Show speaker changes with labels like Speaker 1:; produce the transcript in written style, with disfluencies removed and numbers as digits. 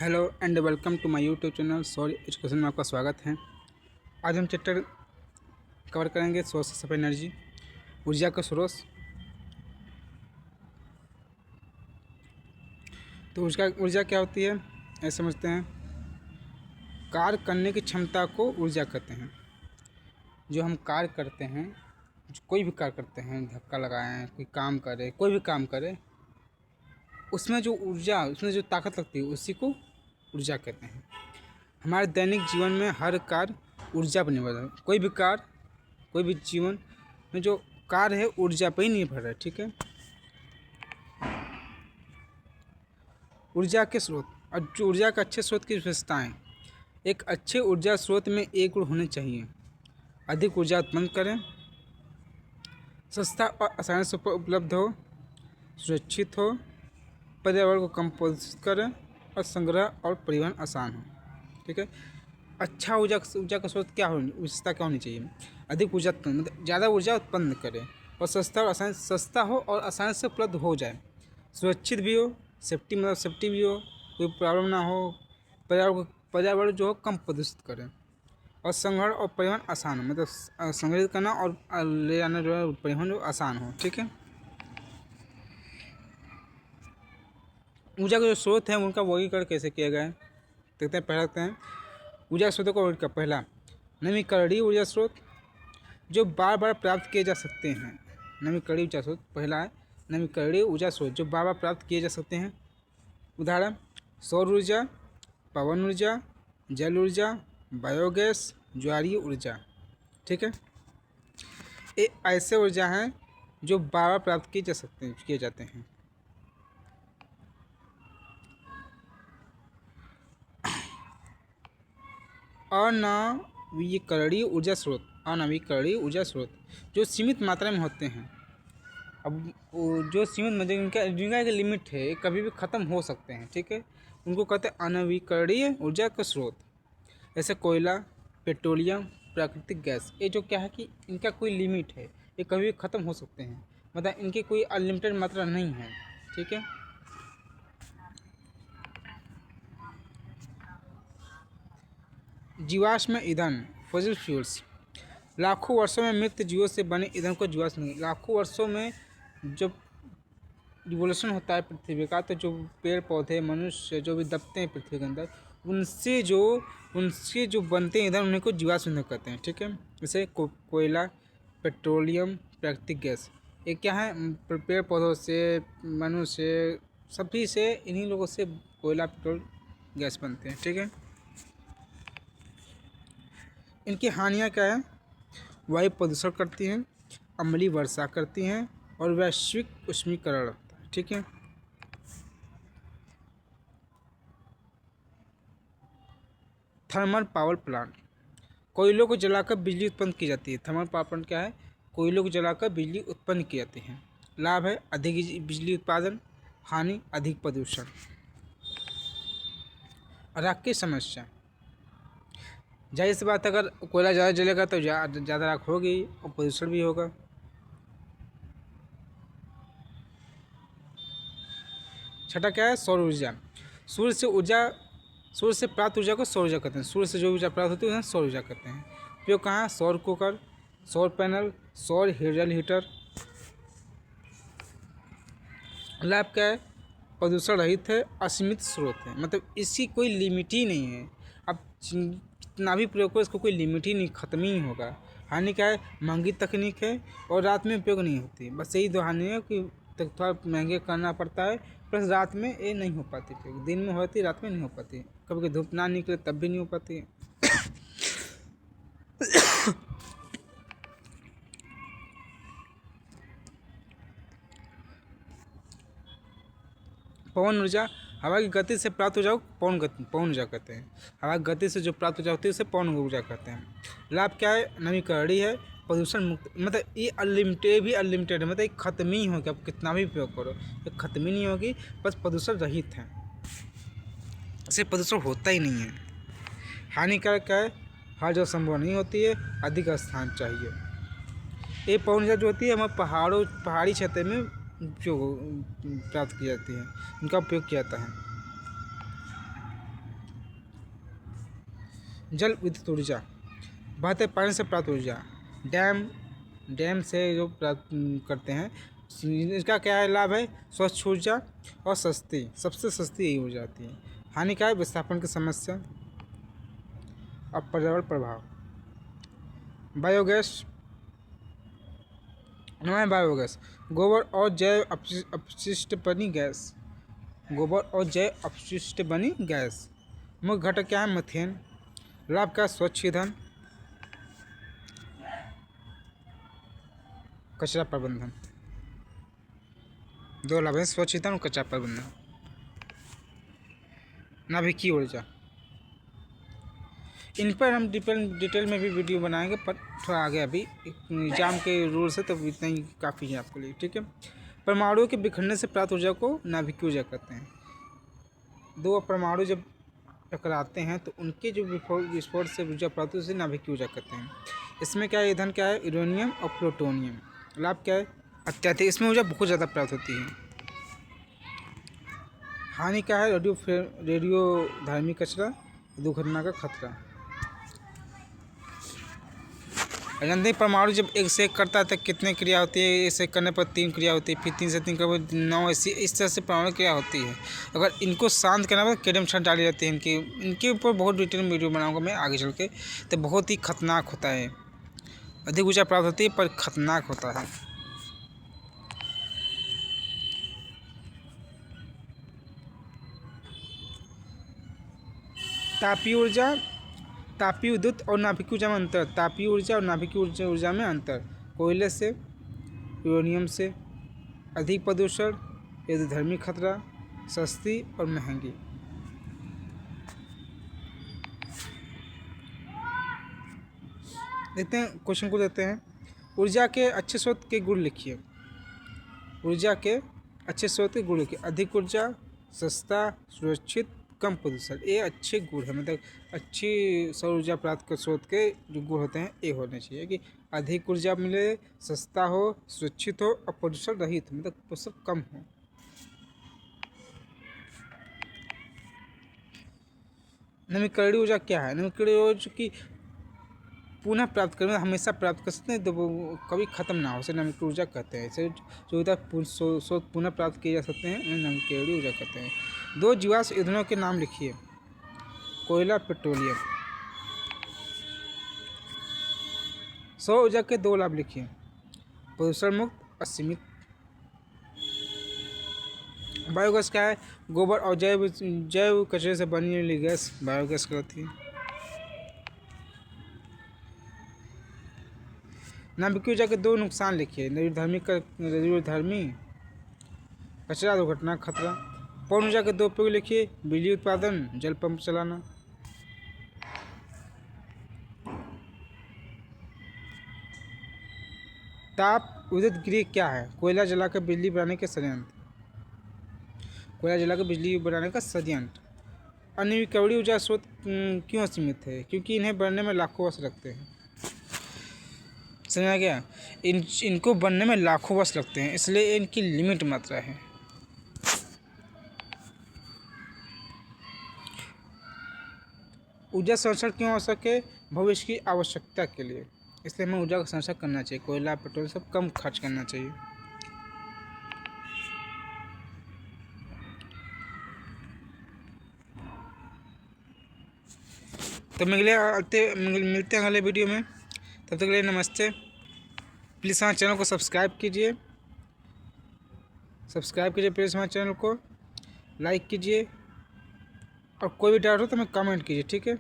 Speaker 1: Hello and welcome to my YouTube channel Saur education में आपका स्वागत है। आज हम चैप्टर कवर करेंगे सोर्सेस ऑफ एनर्जी, ऊर्जा का स्रोत। तो ऊर्जा क्या होती है ऐसे समझते हैं। कार्य करने की क्षमता को ऊर्जा कहते हैं। जो हम कार्य करते हैं, कोई भी कार्य करते हैं, धक्का लगाएं, कोई काम करे, कोई भी काम करे, उसमें जो ऊर्जा, उसमें जो ताकत लगती है उसी को ऊर्जा कहते हैं। हमारे दैनिक जीवन में हर कार्य ऊर्जा पर निर्भर है। कोई भी कार्य, कोई भी जीवन में जो कार्य है ऊर्जा पर ही निर्भर है। ठीक है। ऊर्जा के स्रोत और जो ऊर्जा का अच्छे स्रोत की विशेषताएं। एक अच्छे ऊर्जा स्रोत में एक गुण होने चाहिए: अधिक ऊर्जा उत्पन्न करें, सस्ता और आसानी से उपलब्ध हो, सुरक्षित हो, पर्यावरण को कम प्रदूषित करें और संग्रह और परिवहन आसान हो। ठीक है। अच्छा ऊर्जा का स्रोत क्या हो, विशेषता क्या होनी चाहिए? अधिक ऊर्जा उत्पन्न, मतलब ज़्यादा ऊर्जा उत्पन्न करे, और सस्ता हो और आसानी से उपलब्ध हो जाए, सुरक्षित भी हो, सेफ्टी भी हो, कोई प्रॉब्लम ना हो, पर्यावरण जो हो कम प्रदूषित करें, और संग्रह और परिवहन आसान हो, मतलब संग्रहित करना और ले जाना जो है परिवहन जो आसान हो। ठीक है। ऊर्जा के जो स्रोत हैं उनका वर्गीकरण कैसे किया गया है देखते हैं। पहले देखते हैं ऊर्जा स्रोतों का वर्गीकरण। पहला, नवीकरणीय ऊर्जा स्रोत जो बार बार प्राप्त किए जा सकते हैं। नवीकरणीय ऊर्जा स्रोत पहला है नवीकरणीय ऊर्जा स्रोत जो बार बार प्राप्त किए जा सकते हैं। उदाहरण: सौर ऊर्जा, पवन ऊर्जा, जल ऊर्जा, बायोगैस, ज्वारीय ऊर्जा। ठीक है। ये ऐसे ऊर्जा हैं जो बार बार प्राप्त किए जाते हैं। अनवीकरणीय ऊर्जा स्रोत जो सीमित मात्रा में होते हैं। अब जो सीमित मतलब जिनका एक लिमिट है, कभी भी ख़त्म हो सकते हैं। ठीक है। उनको कहते हैं अनवीकरणीय ऊर्जा का स्रोत। जैसे कोयला, पेट्रोलियम, प्राकृतिक गैस। ये जो क्या है कि इनका कोई लिमिट है, ये कभी भी ख़त्म हो सकते हैं, मतलब इनकी कोई अनलिमिटेड मात्रा नहीं है। ठीक है। जीवाश्म ईंधन, फॉसिल फ्यूल्स। लाखों वर्षों में मृत जीवों से बने ईंधन को जीवाश्म। लाखों वर्षों में जब रिवोल्यूशन होता है पृथ्वी का, तो जो पेड़ पौधे, मनुष्य जो भी दबते हैं पृथ्वी के अंदर, उनसे जो बनते हैं ईंधन, उन्हीं को जीवाश्म ईंधन कहते हैं। ठीक है। जैसे कोयला, पेट्रोलियम, प्राकृतिक गैस। ये क्या है? पेड़ पौधों से, मनुष्य, सभी से, इन्हीं लोगों से कोयला, पेट्रोल, गैस बनते हैं। ठीक है। इनकी हानियाँ क्या है? वायु प्रदूषण करती हैं, अम्लीय वर्षा करती हैं, और वैश्विक उष्मीकरण होता है। ठीक है। थर्मल पावर प्लांट, कोयलों को जलाकर बिजली उत्पन्न की जाती है। थर्मल पावर प्लांट क्या है? कोयलों को जलाकर बिजली उत्पन्न की जाती है। लाभ है अधिक बिजली उत्पादन, हानि अधिक प्रदूषण। राख की समस्या, जाहिर सी बात है, अगर कोयला ज़्यादा जलेगा तो ज़्यादा राख होगी और प्रदूषण भी होगा। छठा क्या है? सौर ऊर्जा। सूर्य से प्राप्त ऊर्जा को सौर ऊर्जा कहते हैं। सूर्य से जो ऊर्जा प्राप्त होती है उन्हें सौर ऊर्जा कहते हैं। उपयोग कहाँ है? सौर कुकर, सौर पैनल, सौर हेडल हीटर। लाभ क्या है? प्रदूषण रहित है, असीमित स्रोत है, मतलब इसकी कोई लिमिट ही नहीं है। अब जितना भी प्रयोग करो, इसको कोई लिमिट ही नहीं, ख़त्म ही नहीं होगा। हानि क्या है? महंगी तकनीक है और रात में उपयोग नहीं होती। बस यही दो हानि है कि थोड़ा महंगे करना पड़ता है, प्लस रात में ये नहीं हो पाती। दिन में होती, रात में नहीं हो पाती। कभी कभी धूप ना निकले तब भी नहीं हो पाती। पवन ऊर्जा, हवा की गति से प्राप्त ऊर्जा को पवन ऊर्जा कहते हैं। हवा की गति से जो प्राप्त ऊर्जा होती है उसे पवन ऊर्जा कहते हैं। लाभ क्या है? नवीकरणीय है, प्रदूषण मुक्त, मतलब ये अनलिमिटेड है, मतलब एक ख़त्म ही होगी। आप कितना भी उपयोग करो, ये ख़त्म ही नहीं होगी। बस प्रदूषण रहित है, इससे प्रदूषण होता ही नहीं है। हानिकारक क्या है? हर जगह संभव नहीं होती है, अधिक स्थान चाहिए। ये पवन ऊर्जा जो होती है हमारे पहाड़ी क्षेत्र में प्राप्त की जाती है, इनका उपयोग किया जाता है। जल विद्युत ऊर्जा, बहते पानी से प्राप्त ऊर्जा, डैम से जो प्राप्त करते हैं, इसका क्या है लाभ है, स्वच्छ ऊर्जा और सस्ती, सबसे सस्ती यही ऊर्जा आती है। हानि क्या है, विस्थापन की समस्या और पर्यावरण प्रभाव। बायोगैस, बायोगैस गोबर और जैव अपशिष्ट बनी गैस, गोबर और जैव अपशिष्ट बनी गैस। मुख्य घटक क्या है, मीथेन। लाभ का स्वच्छ ईंधन, कचरा प्रबंधन, दो लाभ है, स्वच्छ ईंधन और कचरा प्रबंधन। नाभिकीय ऊर्जा, इन पर हम डिटेल में भी वीडियो बनाएंगे, पर थोड़ा आगे अभी एग्जाम के रूल से तो इतना ही काफ़ी है आपके लिए, ठीक है। परमाणुओं के बिखरने से प्राप्त ऊर्जा को नाभिकीय ऊर्जा कहते हैं। दो परमाणु जब टकराते हैं तो उनके जो विस्फोट से ऊर्जा प्राप्त होती है उसे नाभिकीय ऊर्जा कहते हैं। इसमें क्या है, ईंधन क्या है, यूरेनियम और प्लूटोनियम। लाभ क्या है, अत्यधिक, इसमें ऊर्जा बहुत ज़्यादा प्राप्त होती है। हानि क्या है, रेडियोधर्मी कचरा, दुर्घटना का खतरा। जानते परमाणु जब एक से एक करता है तो कितने क्रिया होती है, एक से करने पर 3 क्रिया होती है, फिर 3 से 3 करने 9, इस तरह से परमाणु क्रिया होती है। अगर इनको शांत करना पर कैडमियम छड़ डाली जाती है, इनके ऊपर बहुत डिटेल वीडियो बनाऊंगा मैं आगे चल के। तो बहुत ही खतरनाक होता है, अधिक ऊर्जा प्राप्त होती है पर खतरनाक होता है। तापीय ऊर्जा, तापीय विद्युत और नाभिकीय ऊर्जा में अंतर। तापीय ऊर्जा और नाभिकीय ऊर्जा में अंतर। कोयले से, यूरेनियम से, अधिक प्रदूषण, रेडियोधर्मी खतरा, सस्ती और महंगी। देखते हैं, क्वेश्चन को देते हैं। ऊर्जा के अच्छे स्रोत के गुण लिखिए। ऊर्जा के अच्छे स्रोत के गुण लिखिए। अधिक ऊर्जा, सस्ता, सुरक्षित, कम प्रदूषण। ये अच्छे गुण है, मतलब अच्छी सौर ऊर्जा प्राप्त कर स्रोत के जो गुण होते हैं ये होने चाहिए कि अधिक ऊर्जा मिले, सस्ता हो, सुरक्षित हो और प्रदूषण रहित हो, मतलब प्रदूषण कम हो। नवीकरणीय ऊर्जा क्या है, नवीकरणीय ऊर्जा की पुनः प्राप्त करना, हमेशा प्राप्त कर सकते हैं तो वो कभी खत्म ना हो, उसे नवीकरणीय ऊर्जा कहते हैं। इसे जो स्रोत पुनः प्राप्त किए जा सकते हैं उन्हें नवीकरणीय ऊर्जा कहते हैं। 2 जीवाश्म ईंधनों के नाम लिखिए। कोयला, पेट्रोलियम। सौर ऊर्जा के 2 लाभ लिखिए। प्रदूषण मुक्त, असीमित। बायोगैस क्या है, गोबर और जैव कचरे से बनी हुई गैस बायोगैस कहलाती है। नाभिकीय ऊर्जा के 2 नुकसान लिखिए। रेडियोधर्मी कचरा, दुर्घटना खतरा। पवन ऊर्जा के 2 उपयोग लिखिए। बिजली उत्पादन, जल पंप चलाना। ताप विद्युत गृह क्या है, कोयला जलाकर बिजली बनाने के संयंत्र। कोयला जलाकर बिजली बनाने का संयंत्र। अनवीकरणीय ऊर्जा स्रोत क्यों असीमित है, क्योंकि इन्हें बनने में लाखों वर्ष लगते हैं। समझा गया, इनको बनने में लाखों वर्ष लगते हैं, इसलिए इनकी लिमिट मात्रा है। ऊर्जा संरक्षण क्यों आवश्यक है, भविष्य की आवश्यकता के लिए, इसलिए हमें ऊर्जा का संरक्षण करना चाहिए। कोयला, पेट्रोल सब कम खर्च करना चाहिए। तो मिलते हैं अगले वीडियो में, तब तक के लिए नमस्ते। प्लीज़ हमारे चैनल को सब्सक्राइब कीजिए, प्लीज़ हमारे चैनल को लाइक कीजिए और कोई भी डाउट हो तो हमें कमेंट कीजिए, ठीक है।